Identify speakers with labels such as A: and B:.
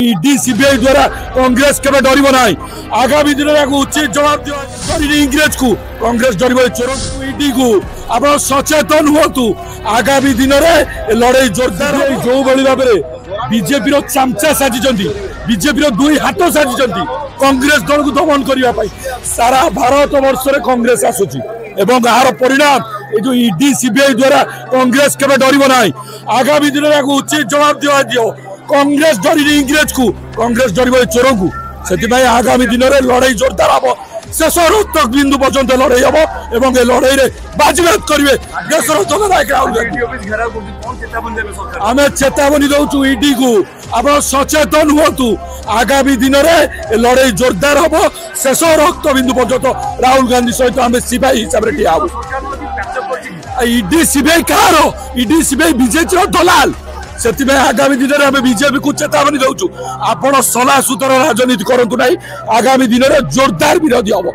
A: ED CBI द्वारा कांग्रेस केवे डरिबो नाही। आगामी दिन में उचित जवाब दियो इंग्रेज को कांग्रेस डरिबो चोर ईडी को आप सचेतन हुआ। आगामी दिन में लड़ाई जोरदार जो भाई भाव बीजेपी चामचा साजिंट बीजेपी दुई हाथ साजिंट कांग्रेस दल को दमन करने सारा भारत वर्ष में कांग्रेस आसुची एवं यार परिणाम ये जो ईडी सीबीआई द्वारा कांग्रेस केवे डरिबो नाही। आगामी दिन में उचित जवाब दियो कांग्रेस डरी इंग्रेज को कांग्रेस डर चोर को से आगामी दिन में लड़ाई जोरदार हम शेष रक्त बिंदु पर्यंत लड़ाई हम एवं लड़ाई बाजीमात करेंगे देशर जननायक राहुल गांधी। आम चेतावनी दौचु ईडी को आप सचेतन हुआ। आगामी दिन में लड़ाई जोरदार हम शेष रक्त बिंदु पर्यंत राहुल गांधी सहित आम सिपाही हिसाब से ठिया ईडी सीबीआई कह ईडी सीबीआई बीजेपी दलाल से आगामी दिन में बीजेपी को चेतावनी दौचु। आपण सला सुतर राजनीति करंतु नहीं। आगामी दिन में जोरदार विरोधी हम।